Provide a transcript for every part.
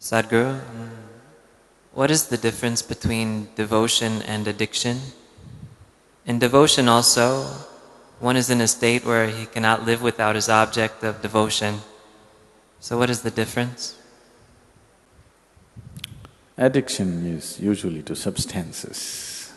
Sadhguru, what is the difference between devotion and addiction? In devotion also, one is in a state where he cannot live without his object of devotion. So what is the difference? Addiction is usually to substances.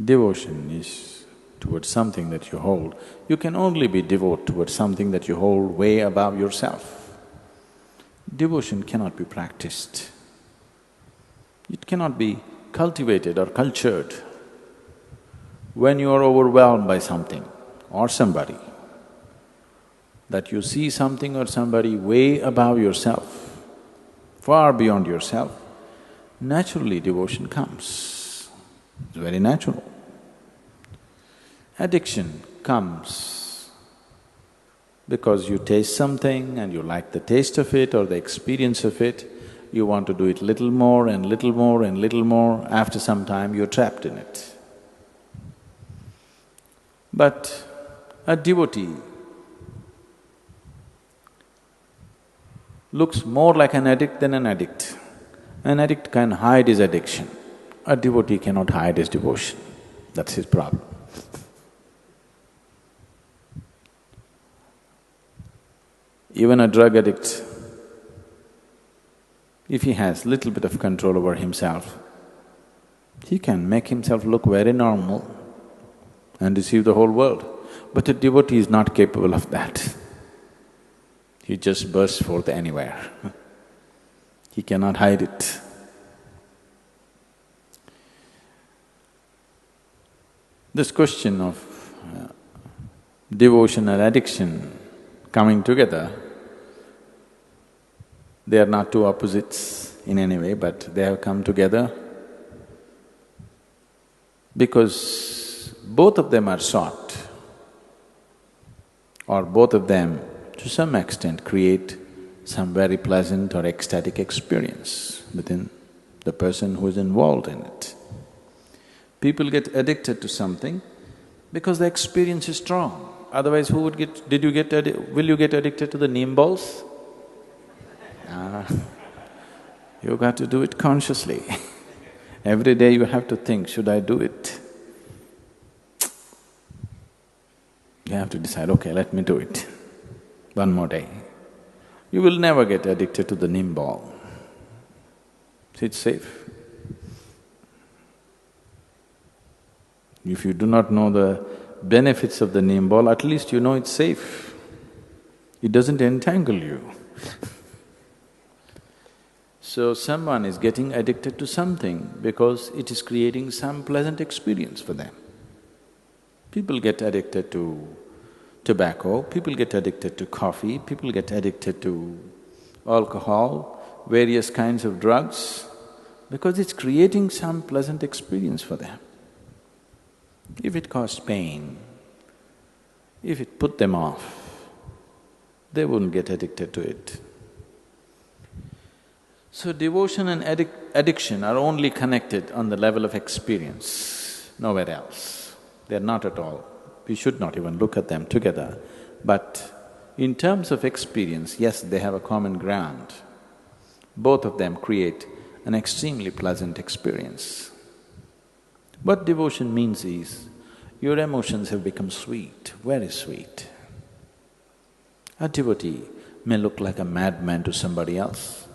Devotion is towards something that you hold. You can only be devout towards something that you hold way above yourself. Devotion cannot be practiced. It cannot be cultivated or cultured. When you are overwhelmed by something or somebody, that you see something or somebody way above yourself, far beyond yourself, naturally devotion comes. It's very natural. Addiction comes because you taste something and you like the taste of it or the experience of it, you want to do it little more and little more and little more, after some time you're trapped in it. But a devotee looks more like an addict than an addict. An addict can hide his addiction, a devotee cannot hide his devotion. That's his problem. Even a drug addict, if he has little bit of control over himself, he can make himself look very normal and deceive the whole world. But a devotee is not capable of that. He just bursts forth anywhere. He cannot hide it. This question of devotion and addiction coming together, they are not two opposites in any way, but they have come together because both of them are sought, or both of them to some extent create some very pleasant or ecstatic experience within the person who is involved in it. People get addicted to something because the experience is strong. Otherwise, who would get… will you get addicted to the neem balls? You got to do it consciously. Every day you have to think, should I do it? You have to decide, okay, let me do it. One more day. You will never get addicted to the neem ball. It's safe. If you do not know the benefits of the neem ball, at least you know it's safe. It doesn't entangle you. So someone is getting addicted to something because it is creating some pleasant experience for them. People get addicted to tobacco, people get addicted to coffee, people get addicted to alcohol, various kinds of drugs, because it's creating some pleasant experience for them. If it caused pain, if it put them off, they wouldn't get addicted to it. So devotion and addiction are only connected on the level of experience, nowhere else. They're not at all. We should not even look at them together. But in terms of experience, yes, they have a common ground. Both of them create an extremely pleasant experience. What devotion means is, your emotions have become sweet, very sweet. A devotee may look like a madman to somebody else.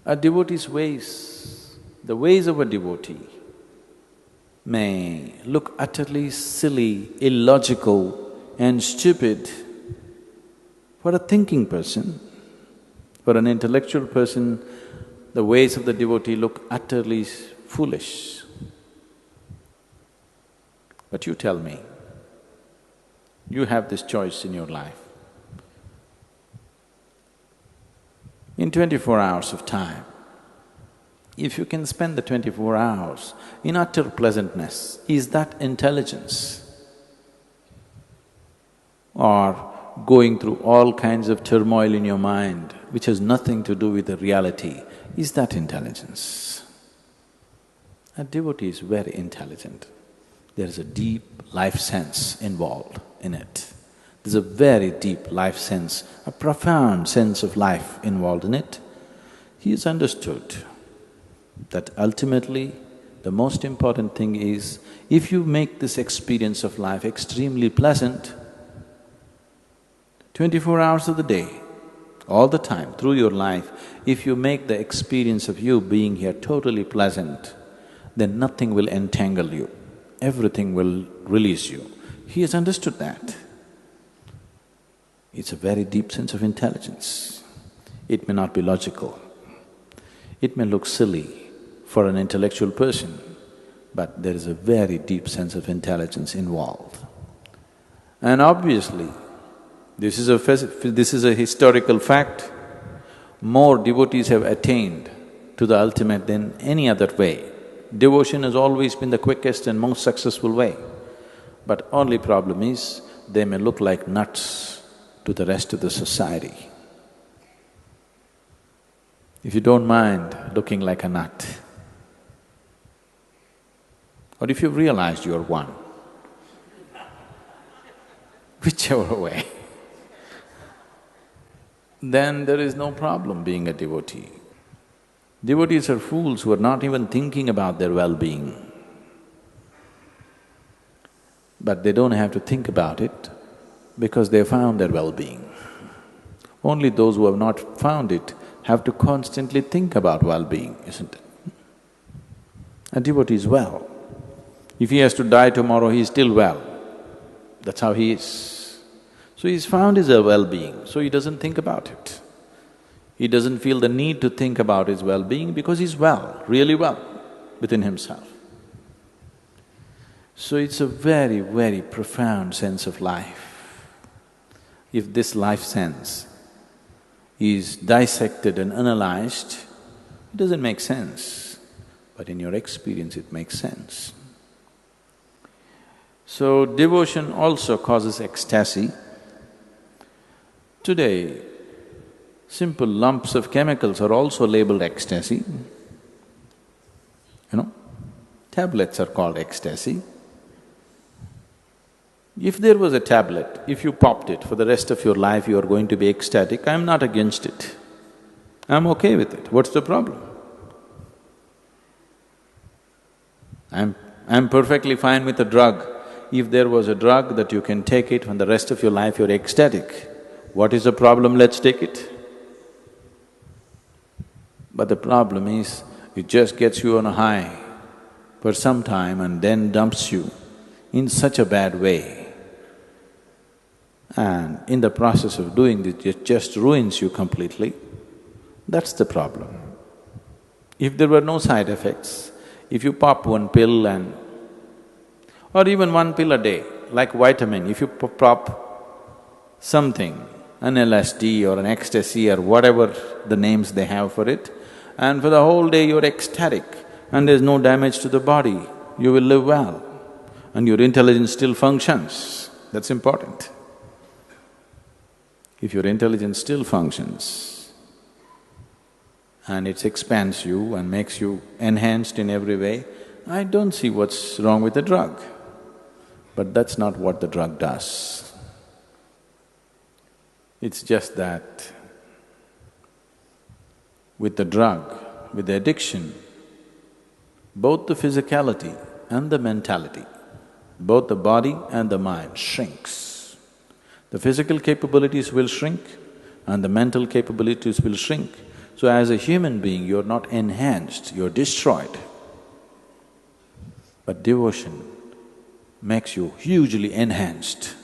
A devotee's ways, the ways of a devotee may look utterly silly, illogical and stupid for a thinking person. For an intellectual person, the ways of the devotee look utterly foolish. But you tell me, you have this choice in your life. In 24 hours of time, if you can spend the 24 hours in utter pleasantness, is that intelligence? Or going through all kinds of turmoil in your mind which has nothing to do with the reality, is that intelligence? A devotee is very intelligent. There is a deep life sense involved in it. There's a very deep life sense, a profound sense of life involved in it. He has understood that ultimately the most important thing is, if you make this experience of life extremely pleasant, 24 hours of the day, all the time, through your life, if you make the experience of you being here totally pleasant, then nothing will entangle you, everything will release you. He has understood that. It's a very deep sense of intelligence. It may not be logical, it may look silly for an intellectual person, but there is a very deep sense of intelligence involved. And obviously, this is a historical fact. More devotees have attained to the ultimate than any other way. Devotion has always been the quickest and most successful way. But only problem is, they may look like nuts to the rest of the society. If you don't mind looking like a nut, or if you've realized you're one, whichever way, then there is no problem being a devotee. Devotees are fools who are not even thinking about their well-being. But they don't have to think about it because they found their well-being. Only those who have not found it have to constantly think about well-being, isn't it? A devotee is well. If he has to die tomorrow, he is still well. That's how he is. So he's found his well-being, so he doesn't think about it. He doesn't feel the need to think about his well-being because he's well, really well within himself. So it's a very, very profound sense of life. If this life sense is dissected and analyzed, it doesn't make sense, but in your experience it makes sense. So devotion also causes ecstasy. Today, simple lumps of chemicals are also labeled ecstasy. Tablets are called ecstasy. If there was a tablet, if you popped it, for the rest of your life you are going to be ecstatic, I'm not against it. I'm okay with it. What's the problem? I'm perfectly fine with a drug. If there was a drug that you can take it, for the rest of your life you're ecstatic, what is the problem? Let's take it. But the problem is, it just gets you on a high for some time and then dumps you in such a bad way. And in the process of doing this, it just ruins you completely. That's the problem. If there were no side effects, if you pop one pill or even one pill a day, like vitamin, if you pop something, an LSD or an ecstasy or whatever the names they have for it, and for the whole day you're ecstatic and there's no damage to the body, you will live well and your intelligence still functions. That's important. If your intelligence still functions and it expands you and makes you enhanced in every way, I don't see what's wrong with the drug. But that's not what the drug does. It's just that with the drug, with the addiction, both the physicality and the mentality, both the body and the mind shrinks. The physical capabilities will shrink and the mental capabilities will shrink. So as a human being, you're not enhanced, you're destroyed. But devotion makes you hugely enhanced.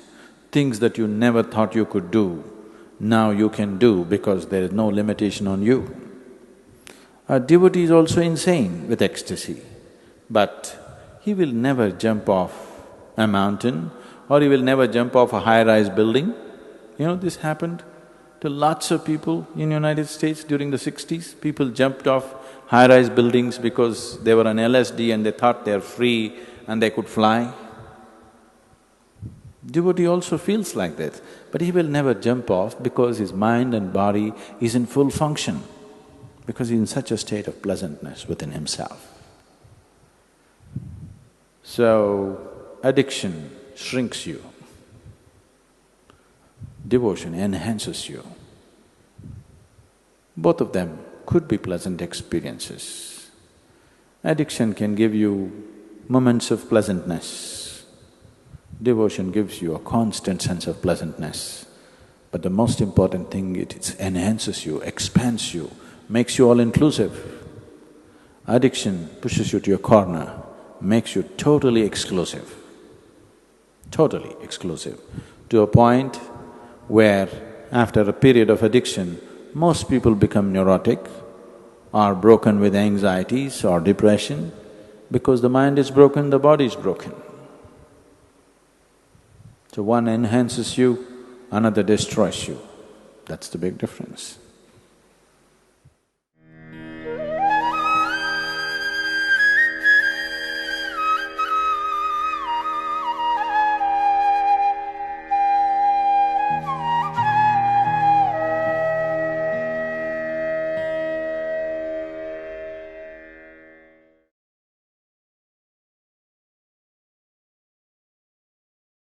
Things that you never thought you could do, now you can do because there is no limitation on you. A devotee is also insane with ecstasy, but he will never jump off a mountain or he will never jump off a high-rise building. This happened to lots of people in United States during the 60s. People jumped off high-rise buildings because they were on LSD and they thought they're free and they could fly. Devotee also feels like that, but he will never jump off because his mind and body is in full function, because he's in such a state of pleasantness within himself. So, addiction shrinks you. Devotion enhances you. Both of them could be pleasant experiences. Addiction can give you moments of pleasantness. Devotion gives you a constant sense of pleasantness. But the most important thing, it enhances you, expands you, makes you all-inclusive. Addiction pushes you to a corner, makes you totally exclusive, to a point where after a period of addiction, most people become neurotic or broken with anxieties or depression. Because the mind is broken, the body is broken. So one enhances you, another destroys you. That's the big difference.